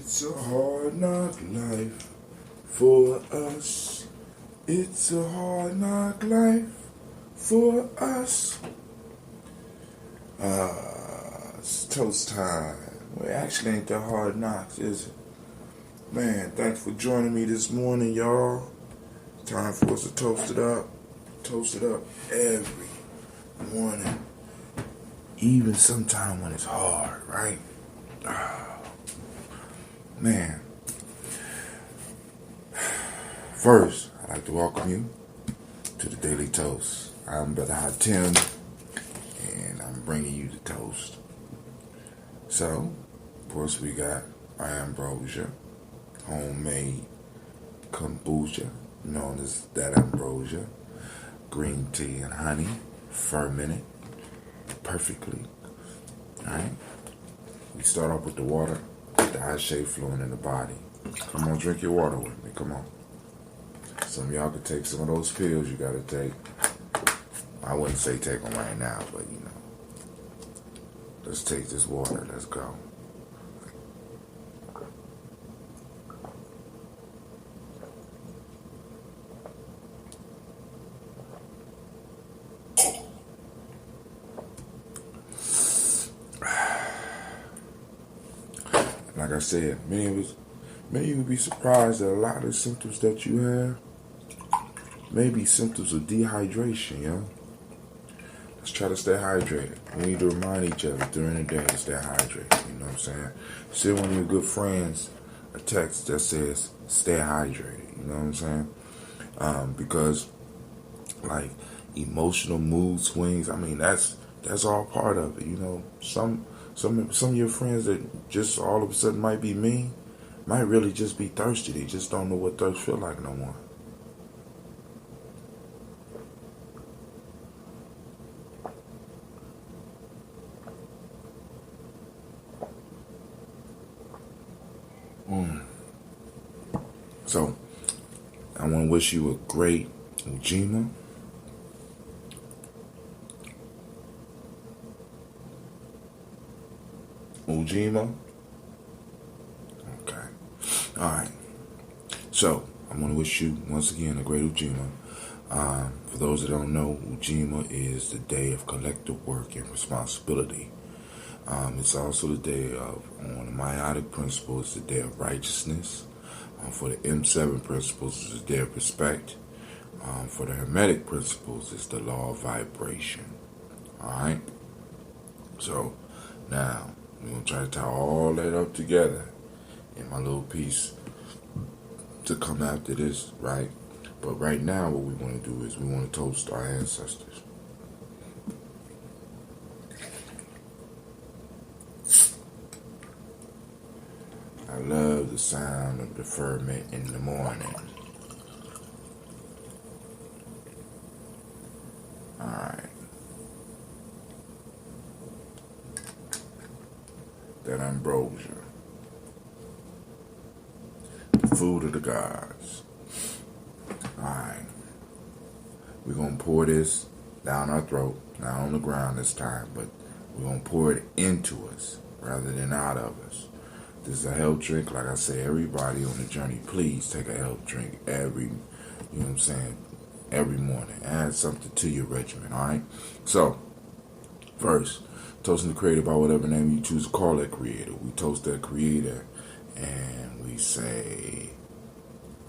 It's a hard knock life for us. It's a hard knock life for us. It's toast time. Well, it actually ain't that hard knocks, is it? Man, thanks for joining me this morning, y'all. Time for us to toast it up. Toast it up every morning. Even sometime when it's hard, right? Man. First, I'd like to welcome you to the Daily Toast. I'm Brother Hot Tim, and I'm bringing you the toast. So, of course, we got our ambrosia, homemade kombucha, known as that ambrosia, green tea and honey, fermented perfectly. Alright? We start off with the water, get the eye flowing in the body. Come on, drink your water with me. Come on. Some of y'all could take some of those pills you gotta take. I wouldn't say take them right now, but you know. Let's take this water. Let's go. Like I said, many of you would be surprised that a lot of the symptoms that you have may be symptoms of dehydration, yo. Let's try to stay hydrated. We need to remind each other during the day to stay hydrated, you know what I'm saying? Send one of your good friends a text that says, stay hydrated, you know what I'm saying? Because, like, emotional mood swings, I mean, that's all part of it, you know? Some of your friends that just all of a sudden might be mean, might really just be thirsty. They just don't know what thirst feel like no more. So, I want to wish you a great Ujima. Ujima. Okay. Alright. So, I want to wish you once again a great Ujima. For those that don't know, Ujima is the day of collective work and responsibility. It's also the day of, on the meiotic principle, it's the day of righteousness. For the M7 principles, it's the day of respect. For the Hermetic principles, it's the law of vibration. Alright? So, now, we're going to try to tie all that up together in my little piece to come after this, right? But right now, what we want to do is we want to toast our ancestors. I love the sound of the ferment in the morning. Alright. That ambrosia. The food of the gods. Alright. We're going to pour this down our throat. Not on the ground this time, but we're going to pour it into us rather than out of us. This is a health drink. Like I say, everybody on the journey, please take a health drink every morning. Add something to your regimen, all right? So, first, toasting the creator by whatever name you choose to call that creator. We toast that creator and we say,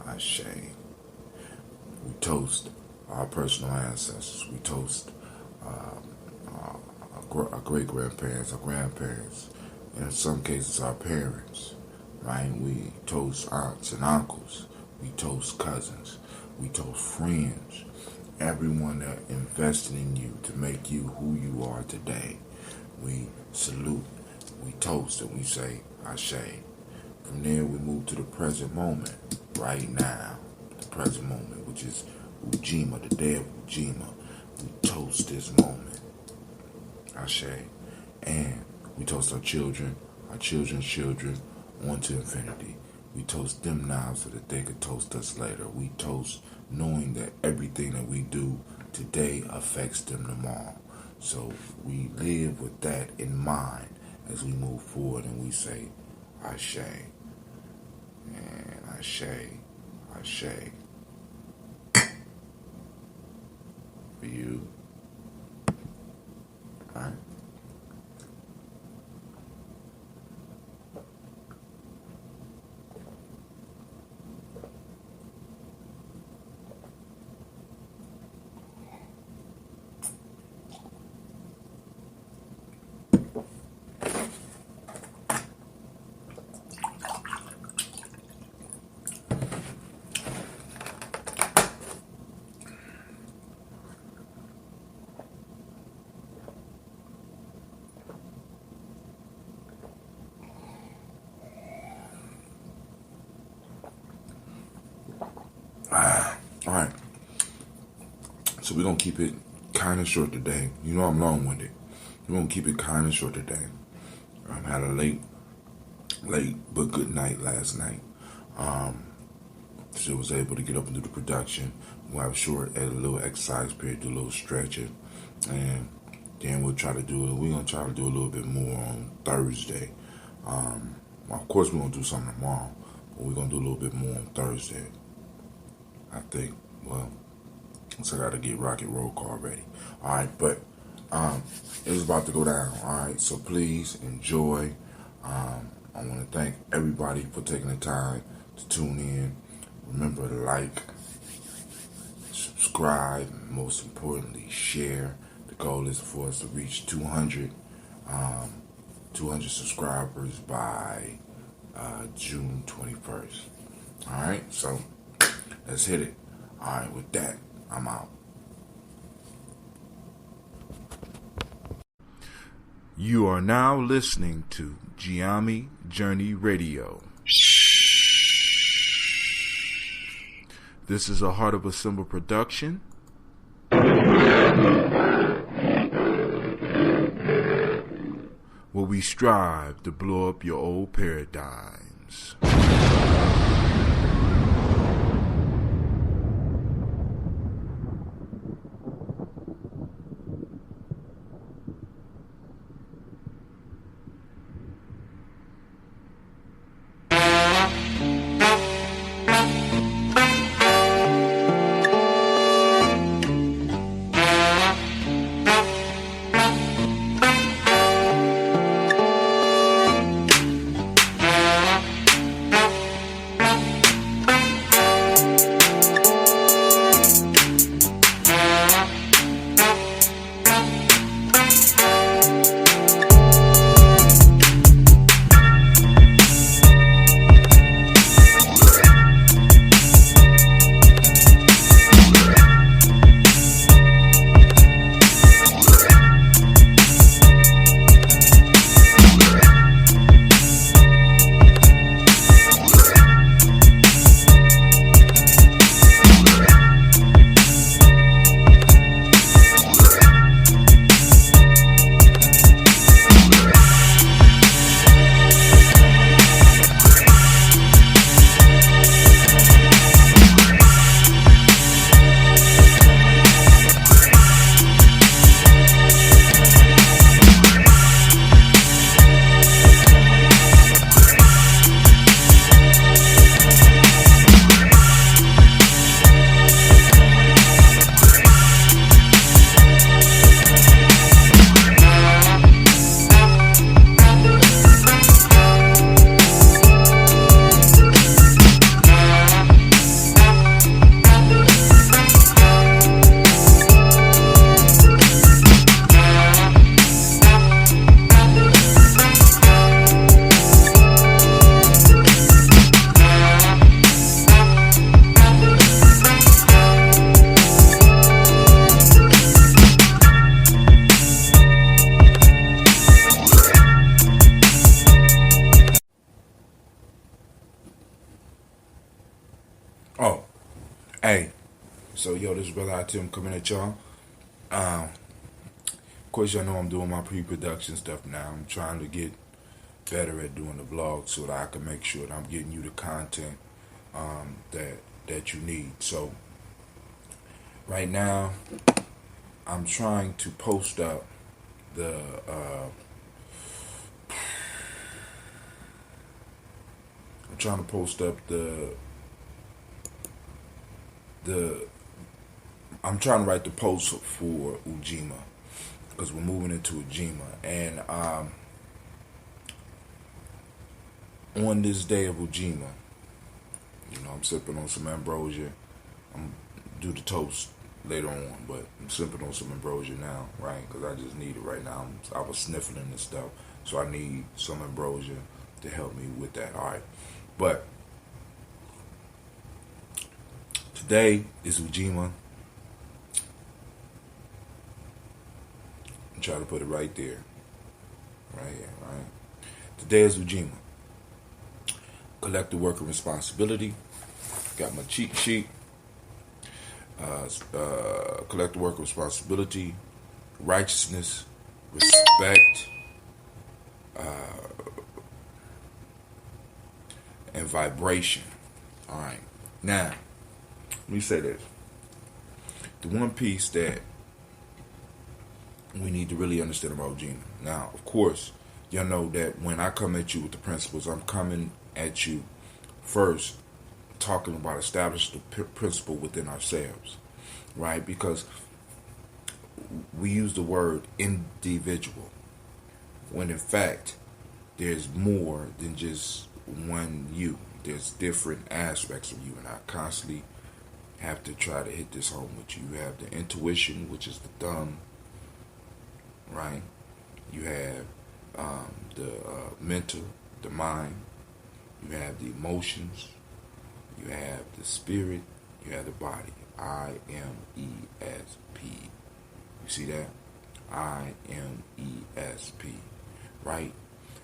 Ashe. We toast our personal ancestors. We toast our great-grandparents, our grandparents, and in some cases our parents, right? We toast aunts and uncles. We toast cousins. We toast friends. Everyone that invested in you to make you who you are today. We salute, we toast, and we say, Ashe. From there, we move to the present moment, right now. The present moment, which is Ujima, the day of Ujima. We toast this moment, Ashe. And we toast our children, our children's children, on to infinity. We toast them now so that they could toast us later. We toast knowing that everything that we do today affects them tomorrow. So we live with that in mind as we move forward and we say, Ashe. And Ashe, Ashe for you. All right. All right. So we're gonna keep it kind of short today. You know I'm long-winded. We're gonna keep it kind of short today. I had a late but good night last night. So I was able to get up and do the production. We'll have a short, a little exercise period, do a little stretching, and then we're gonna try to do a little bit more on Thursday. Well, of course we're gonna do something tomorrow, but we're gonna do a little bit more on Thursday. I think. Well, so I gotta get Rocket Roll Call ready. All right, but it's about to go down. All right, so please enjoy. I want to thank everybody for taking the time to tune in. Remember to like, subscribe, and most importantly, share. The goal is for us to reach 200 subscribers by June 21st. All right, so let's hit it. All right, with that, I'm out. You are now listening to Gye-Nyame Journey Radio. This is a Heart of a Symbol production. Where we strive to blow up your old paradigms. Oh, hey. So, yo, this is Brother Tim coming at y'all. Of course, y'all know I'm doing my pre-production stuff now. I'm trying to get better at doing the vlog so that I can make sure that I'm getting you the content that you need. So, right now, I'm trying to post up trying to post up I'm trying to write the post for Ujima, because we're moving into Ujima, and on this day of Ujima, I'm sipping on some ambrosia. I'm do the toast later on, but I'm sipping on some ambrosia now, right? Because I just need it right now. I was sniffling and stuff, so I need some ambrosia to help me with that. All right, but today is Ujima. I'm trying to put it right there, right here, right. Today is Ujima. Collective worker responsibility. Got my cheat sheet. Collective worker responsibility, righteousness, respect, and vibration. All right. Now, let me say this. The one piece that we need to really understand about Ujima. Now, of course, y'all know that when I come at you with the principles, I'm coming at you first talking about establishing the principle within ourselves, right? Because we use the word individual, when in fact there's more than just one you. There's different aspects of you, and I constantly have to try to hit this home with you. You have the intuition, which is the thumb, right? You have the mental, the mind. You have the emotions. You have the spirit. You have the body. I-M-E-S-P. You see that? I-M-E-S-P. Right?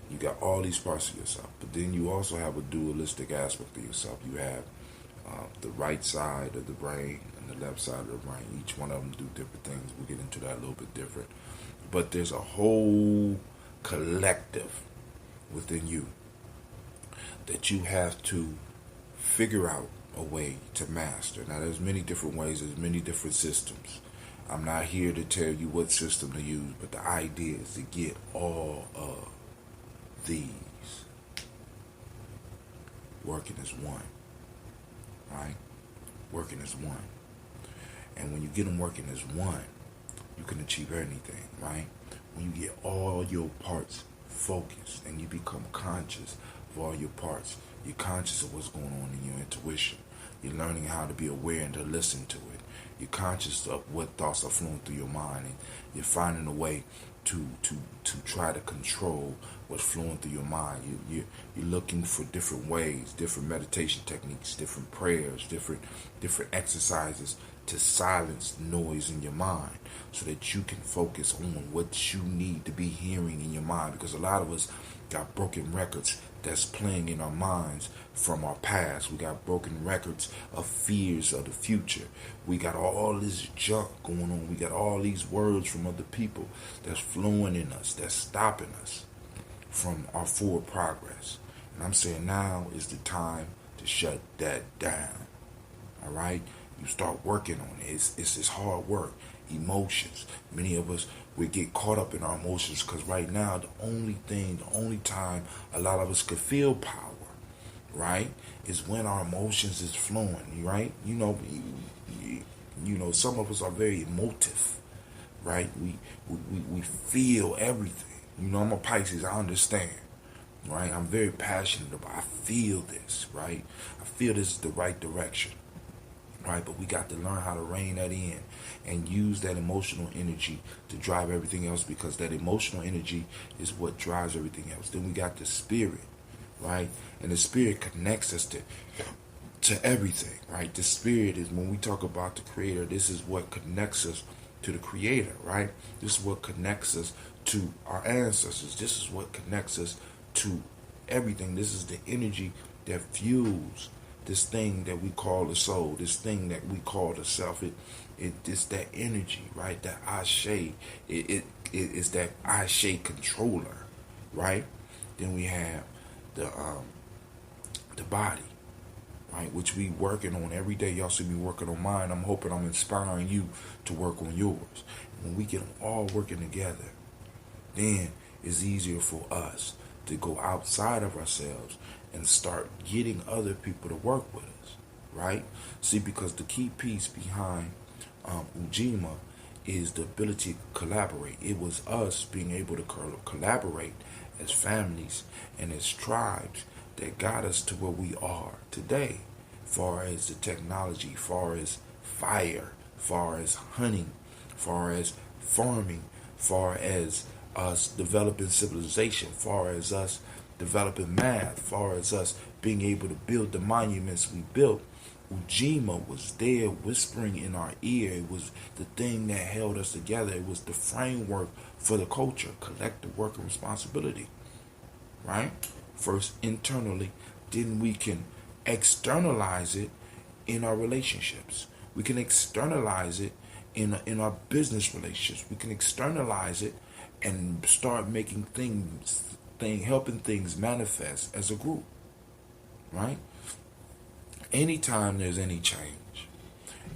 You got all these parts of yourself. But then you also have a dualistic aspect of yourself. You have the right side of the brain and the left side of the brain. Each one of them do different things. We'll get into that a little bit different. But there's a whole collective within you that you have to figure out a way to master. Now, there's many different ways. There's many different systems. I'm not here to tell you what system to use, but the idea is to get all of these working as one, right? Working as one. And when you get them working as one, you can achieve anything, right? When you get all your parts focused and you become conscious of all your parts, you're conscious of what's going on in your intuition. You're learning how to be aware and to listen to it. You're conscious of what thoughts are flowing through your mind, and you're finding a way to try to control what's flowing through your mind. You're looking for different ways, different meditation techniques, different prayers, different exercises to silence noise in your mind so that you can focus on what you need to be hearing in your mind. Because a lot of us got broken records that's playing in our minds from our past. We got broken records of fears of the future. We got all this junk going on. We got all these words from other people that's flowing in us, that's stopping us from our forward progress. And I'm saying now is the time to shut that down. All right? You start working on it. It's this hard work. Emotions. Many of us, we get caught up in our emotions because right now the only time a lot of us could feel power, right, is when our emotions is flowing, right? You know, some of us are very emotive, right? We feel everything. You know, I'm a Pisces. I understand, right? I'm very passionate about. I feel this, right? I feel this is the right direction. Right, but we got to learn how to rein that in and use that emotional energy to drive everything else, because that emotional energy is what drives everything else. Then we got the spirit, right? And the spirit connects us to everything, right? The spirit is, when we talk about the creator, this is what connects us to the creator, right? This is what connects us to our ancestors. This is what connects us to everything. This is the energy that fuels this thing that we call the soul, this thing that we call the self. It's that energy, right? That Ashe. It's that Ashe controller, right? Then we have the body, right? Which we working on every day. Y'all see me working on mine. I'm hoping I'm inspiring you to work on yours. When we get them all working together, then it's easier for us to go outside of ourselves and start getting other people to work with us, right? See, because the key piece behind Ujima is the ability to collaborate. It was us being able to collaborate as families and as tribes that got us to where we are today, far as the technology, far as fire, far as hunting, far as farming, far as us developing civilization, far as us developing math, far as us being able to build the monuments we built. Ujima was there whispering in our ear. It was the thing that held us together. It was the framework for the culture, collective work and responsibility, right? First internally, then we can externalize it in our relationships. We can externalize it in our business relationships. We can externalize it and start making helping things manifest as a group, right? Anytime there's any change,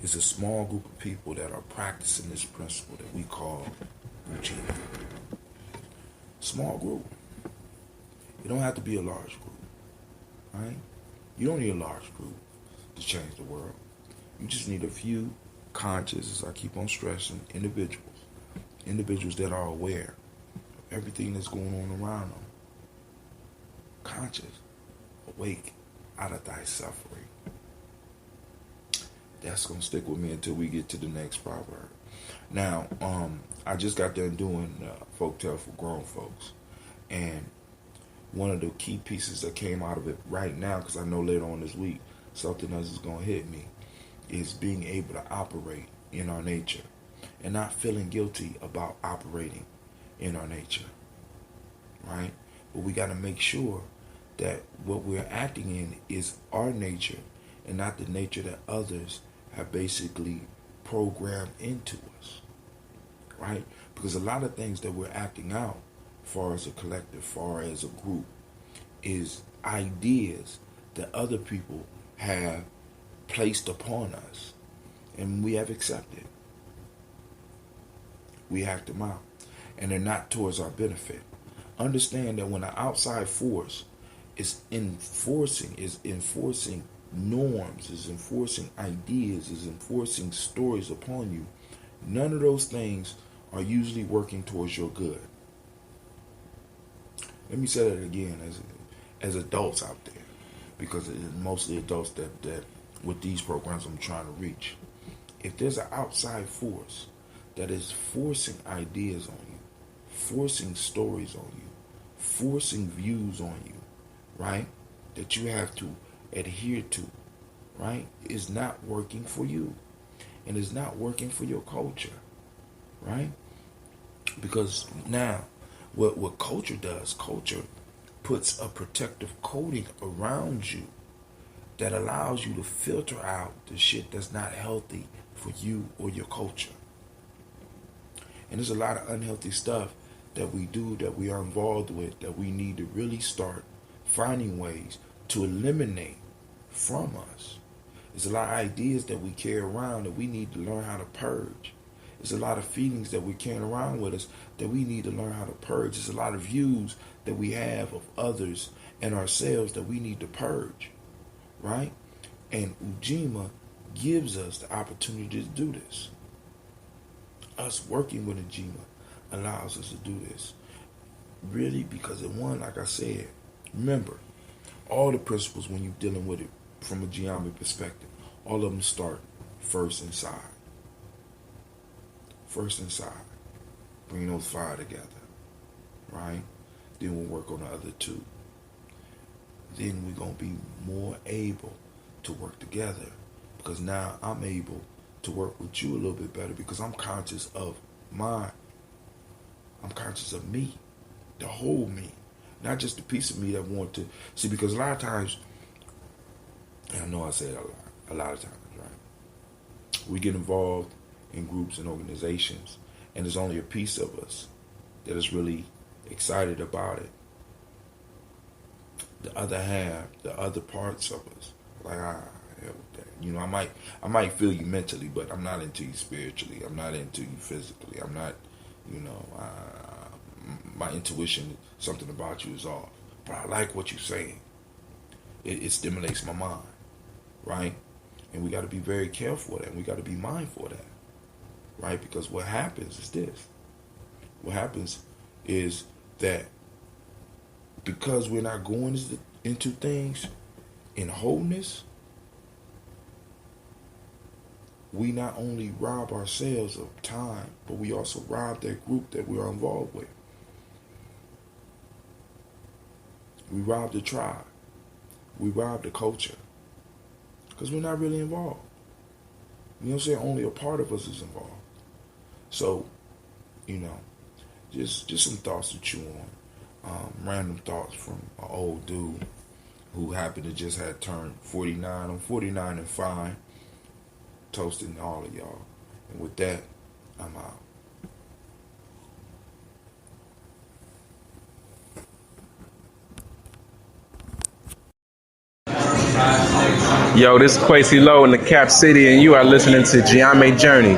it's a small group of people that are practicing this principle that we call Ujima. Small group. You don't have to be a large group, right? You don't need a large group to change the world. You just need a few conscious, as I keep on stressing, individuals that are aware of everything that's going on around them. Conscious, awake out of thy suffering. That's going to stick with me until we get to the next proverb. Now, I just got done doing folktale for grown folks. And one of the key pieces that came out of it right now, because I know later on this week, something else is going to hit me, is being able to operate in our nature and not feeling guilty about operating in our nature, right? But we got to make sure that what we're acting in is our nature and not the nature that others have basically programmed into us, right? Because a lot of things that we're acting out, far as a collective, far as a group, is ideas that other people have placed upon us and we have accepted. We act them out and they're not towards our benefit. Understand that when an outside force is enforcing norms, is enforcing ideas, is enforcing stories upon you, none of those things are usually working towards your good. Let me say that again as adults out there, because it's mostly adults that with these programs I'm trying to reach. If there's an outside force that is forcing ideas on you, forcing stories on you, forcing views on you, right, that you have to adhere to, right, is not working for you and is not working for your culture, right? Because now what culture does, culture puts a protective coating around you that allows you to filter out the shit that's not healthy for you or your culture. And there's a lot of unhealthy stuff that we do, that we are involved with, that we need to really start finding ways to eliminate from us. There's a lot of ideas that we carry around that we need to learn how to purge. There's a lot of feelings that we're carrying around with us that we need to learn how to purge. There's a lot of views that we have of others and ourselves that we need to purge, right? And Ujima gives us the opportunity to do this. Us working with Ujima allows us to do this. Really, because in one, like I said, remember, all the principles when you're dealing with it from a Gye-Nyame perspective, all of them start first inside. First inside. Bring those five together, right? Then we'll work on the other two. Then we're going to be more able to work together, because now I'm able to work with you a little bit better because I'm conscious of I'm conscious of me, the whole me, not just the piece of me that want to see. Because a lot of times, and I know I say it a lot of times, right? We get involved in groups and organizations, and there's only a piece of us that is really excited about it. The other half, the other parts of us, like, hell with that. You know, I might feel you mentally, but I'm not into you spiritually. I'm not into you physically. I'm not, you know, my intuition, something about you is off. But I like what you're saying. It stimulates my mind, right? And we got to be very careful of that. And we got to be mindful of that, right? Because what happens is this. What happens is that because we're not going into things in wholeness, we not only rob ourselves of time, but we also rob that group that we're involved with. We rob the tribe. We rob the culture. Because we're not really involved. You know what I'm saying? Only a part of us is involved. So, you know, just some thoughts to chew on. Random thoughts from an old dude who happened to just had turned 49. I'm 49 and fine. Toasting all of y'all. And with that, I'm out. Yo, this is Quasi Low in the Cap City, and you are listening to Gye-Nyame Journey.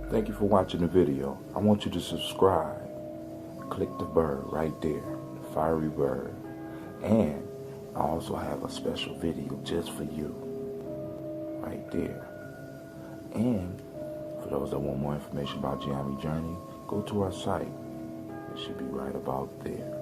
Thank you for watching the video. I want you to subscribe. Click the bird right there, the fiery bird. And I also have a special video just for you, right there. And for those that want more information about Gye-Nyame Journey, go to our site. It should be right about there.